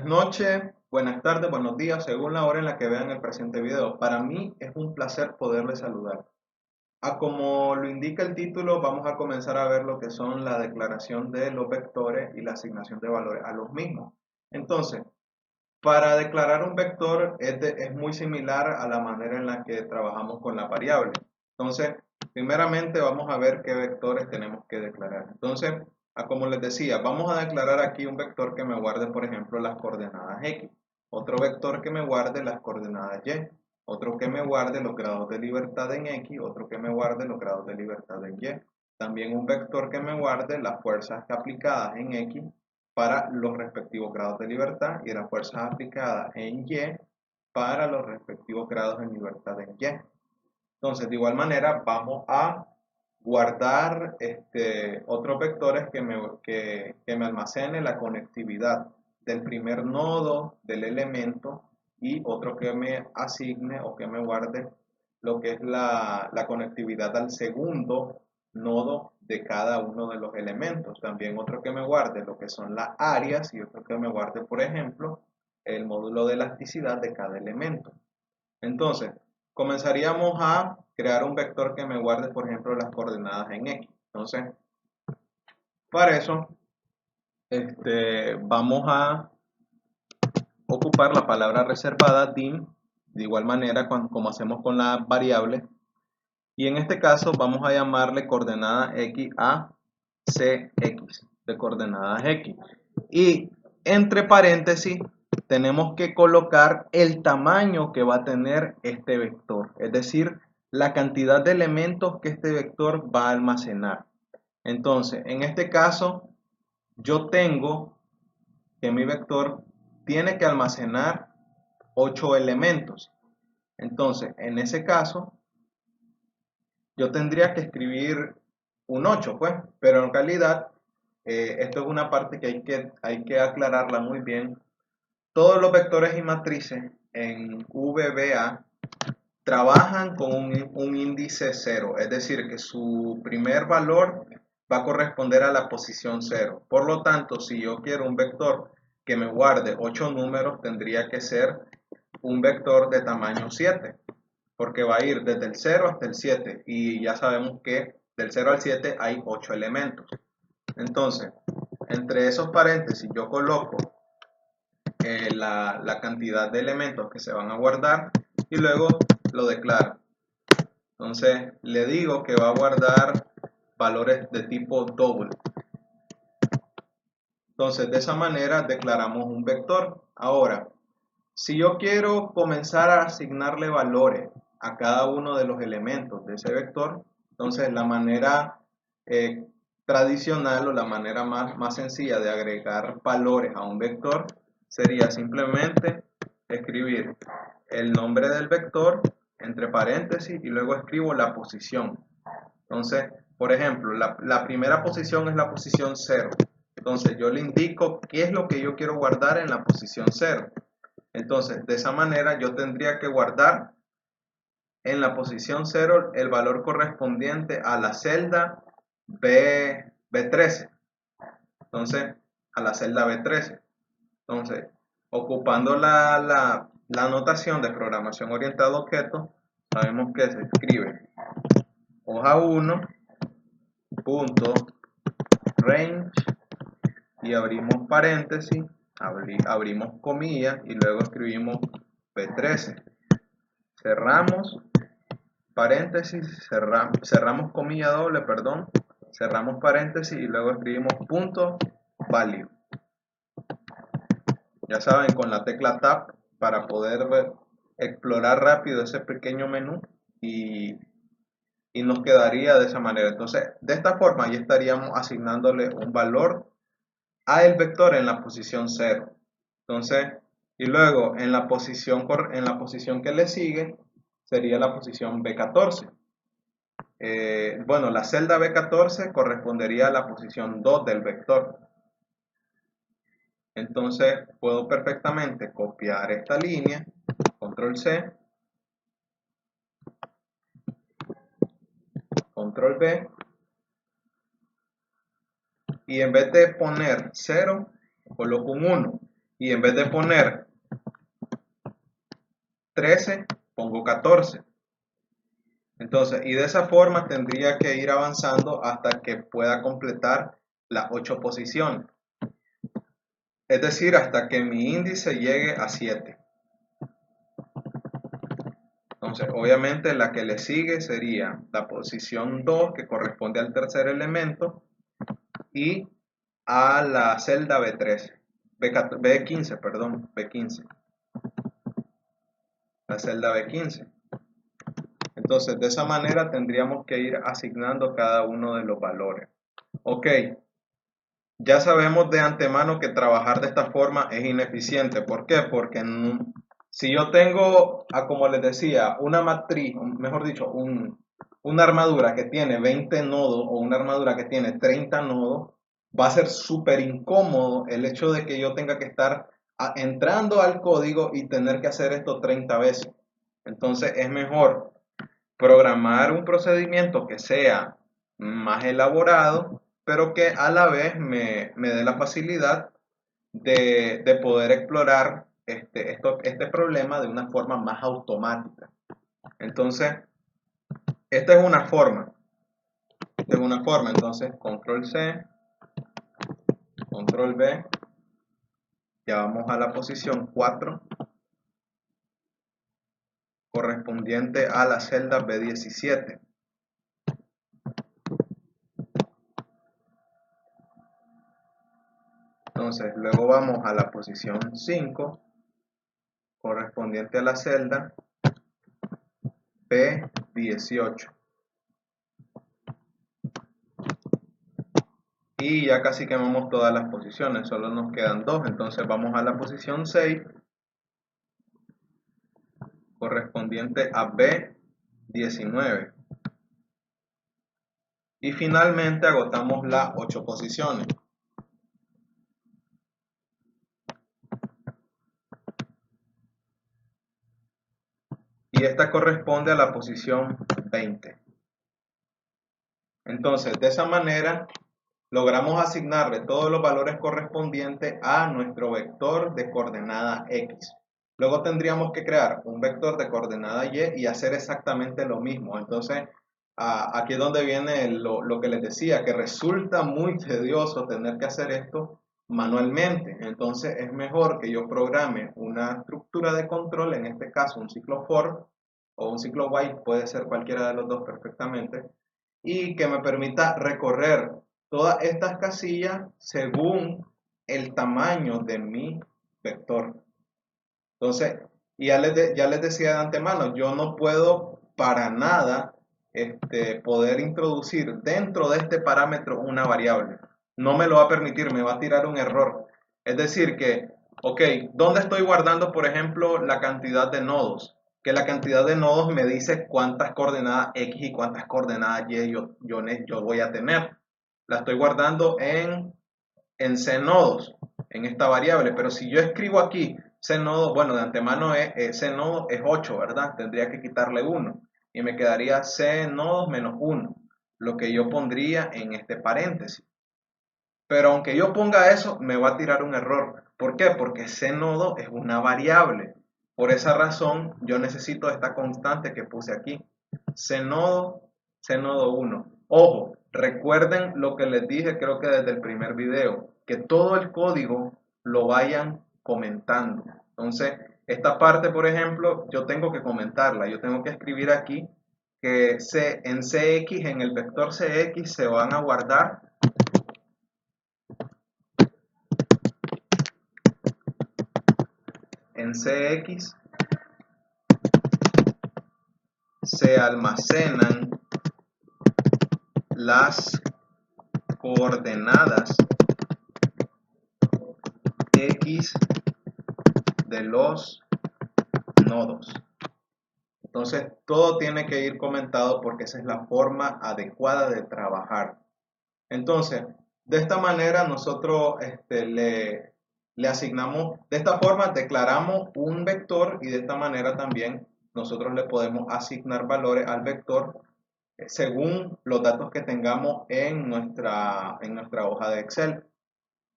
noches, buenas tardes, buenos días, según la hora en la que vean el presente video. Para mí es un placer poderles saludar. Como lo indica el título, vamos a comenzar a ver lo que son la declaración de los vectores y la asignación de valores a los mismos. Entonces, para declarar un vector es muy similar a la manera en la que trabajamos con la variable. Entonces, primeramente vamos a ver qué vectores tenemos que declarar. Entonces, como les decía, vamos a declarar aquí un vector que me guarde, por ejemplo, las coordenadas x, otro vector que me guarde las coordenadas y, otro que me guarde los grados de libertad en x, otro que me guarde los grados de libertad en y. También un vector que me guarde las fuerzas aplicadas en x para los respectivos grados de libertad y las fuerzas aplicadas en y para los respectivos grados de libertad en y. Entonces, de igual manera, vamos a guardar otros vectores que me almacene la conectividad del primer nodo del elemento y otro que me asigne o que me guarde lo que es la conectividad al segundo nodo de cada uno de los elementos. También otro que me guarde lo que son las áreas y otro que me guarde, por ejemplo, el módulo de elasticidad de cada elemento. Entonces, comenzaríamos a crear un vector que me guarde, por ejemplo, las coordenadas en x. Entonces, para eso, vamos a ocupar la palabra reservada dim, de igual manera como hacemos con la variable. Y en este caso vamos a llamarle coordenada x a cx, de coordenadas x. Y entre paréntesis tenemos que colocar el tamaño que va a tener este vector, es decir, la cantidad de elementos que este vector va a almacenar. Entonces, en este caso, yo tengo que mi vector tiene que almacenar 8 elementos. Entonces, en ese caso, yo tendría que escribir un 8, pues, pero en realidad, esto es una parte que hay que aclararla muy bien. Todos los vectores y matrices en VBA trabajan con un índice 0, es decir, que su primer valor va a corresponder a la posición 0. Por lo tanto, si yo quiero un vector que me guarde 8 números, tendría que ser un vector de tamaño 7, porque va a ir desde el 0 hasta el 7, y ya sabemos que del 0 al 7 hay 8 elementos. Entonces, entre esos paréntesis yo coloco la cantidad de elementos que se van a guardar y luego lo declaro. Entonces le digo que va a guardar valores de tipo double. Entonces de esa manera declaramos un vector. Ahora, si yo quiero comenzar a asignarle valores a cada uno de los elementos de ese vector, entonces la manera tradicional o la manera más sencilla de agregar valores a un vector sería simplemente escribir el nombre del vector entre paréntesis y luego escribo la posición. Entonces, por ejemplo, la primera posición es la posición 0. Entonces yo le indico qué es lo que yo quiero guardar en la posición 0. Entonces, de esa manera yo tendría que guardar en la posición 0 el valor correspondiente a la celda B13. Entonces, a la celda B13. Entonces, ocupando la notación de programación orientada a objetos, sabemos que se escribe hoja 1, punto, range, y abrimos paréntesis, abrimos comillas y luego escribimos B13. Cerramos paréntesis, cerramos comilla doble, perdón, cerramos paréntesis y luego escribimos punto value. Ya saben, con la tecla Tab para poder explorar rápido ese pequeño menú y nos quedaría de esa manera. Entonces, de esta forma ya estaríamos asignándole un valor a el vector en la posición 0. Entonces, y luego en la posición que le sigue sería la posición B14. Bueno, la celda B14 correspondería a la posición 2 del vector. Entonces puedo perfectamente copiar esta línea, control C, control V, y en vez de poner 0, coloco un 1. Y en vez de poner 13, pongo 14. Entonces, y de esa forma tendría que ir avanzando hasta que pueda completar las 8 posiciones. Es decir, hasta que mi índice llegue a 7. Entonces, obviamente la que le sigue sería la posición 2, que corresponde al tercer elemento, y a la celda B13, B15, perdón, B15, la celda B15. Entonces, de esa manera tendríamos que ir asignando cada uno de los valores. Ok, ya sabemos de antemano que trabajar de esta forma es ineficiente. ¿Por qué? Porque si yo tengo, como les decía, una matriz, mejor dicho, una armadura que tiene 20 nodos o una armadura que tiene 30 nodos, va a ser súper incómodo el hecho de que yo tenga que estar entrando al código y tener que hacer esto 30 veces. Entonces es mejor programar un procedimiento que sea más elaborado, pero que a la vez me dé la facilidad de poder explorar este problema de una forma más automática. Entonces, esta es una forma. Entonces, control C, control V, ya vamos a la posición 4, correspondiente a la celda B17. Entonces, luego vamos a la posición 5, correspondiente a la celda B18. Y ya casi quemamos todas las posiciones, solo nos quedan dos. Entonces vamos a la posición 6, correspondiente a B19. Y finalmente agotamos las 8 posiciones. Y esta corresponde a la posición 20. Entonces, de esa manera, logramos asignarle todos los valores correspondientes a nuestro vector de coordenada X. Luego tendríamos que crear un vector de coordenada Y y hacer exactamente lo mismo. Entonces, aquí es donde viene lo que les decía, que resulta muy tedioso tener que hacer esto manualmente. Entonces, es mejor que yo programe una estructura de control, en este caso un ciclo for o un ciclo while, puede ser cualquiera de los dos perfectamente, y que me permita recorrer todas estas casillas según el tamaño de mi vector. Entonces, ya les decía de antemano, yo no puedo para nada poder introducir dentro de este parámetro una variable. No me lo va a permitir, me va a tirar un error. Es decir que, ok, ¿dónde estoy guardando, por ejemplo, la cantidad de nodos? Que la cantidad de nodos me dice cuántas coordenadas X y cuántas coordenadas Y yo voy a tener. La estoy guardando en C nodos, en esta variable, pero si yo escribo aquí C nodo, bueno, de antemano C nodo es 8, ¿verdad? Tendría que quitarle 1 y me quedaría C nodos menos 1, lo que yo pondría en este paréntesis. Pero aunque yo ponga eso, me va a tirar un error. ¿Por qué? Porque C nodo es una variable. Por esa razón, yo necesito esta constante que puse aquí. C nodo 1. Ojo, recuerden lo que les dije, creo que desde el primer video, que todo el código lo vayan comentando. Entonces, esta parte, por ejemplo, yo tengo que comentarla. Yo tengo que escribir aquí que en CX, en el vector CX, se van a guardar en CX se almacenan las coordenadas X de los nodos. Entonces, todo tiene que ir comentado porque esa es la forma adecuada de trabajar. Entonces, de esta manera nosotros le asignamos, de esta forma declaramos un vector y de esta manera también nosotros le podemos asignar valores al vector según los datos que tengamos en nuestra hoja de Excel.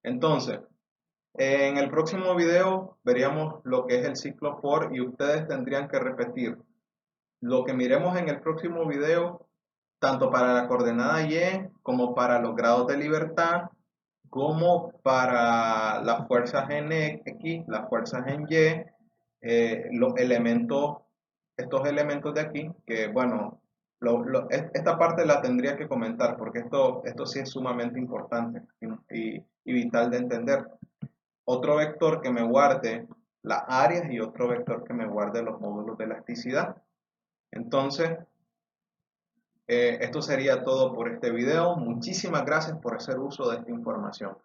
Entonces, En el próximo video veríamos lo que es el ciclo for y ustedes tendrían que repetir lo que miremos en el próximo video, tanto para la coordenada Y como para los grados de libertad, como para las fuerzas en X, las fuerzas en Y, los elementos, estos elementos de aquí, que bueno, esta parte la tendría que comentar porque esto sí es sumamente importante y vital de entender. Otro vector que me guarde las áreas y otro vector que me guarde los módulos de elasticidad. Entonces, esto sería todo por este video. Muchísimas gracias por hacer uso de esta información.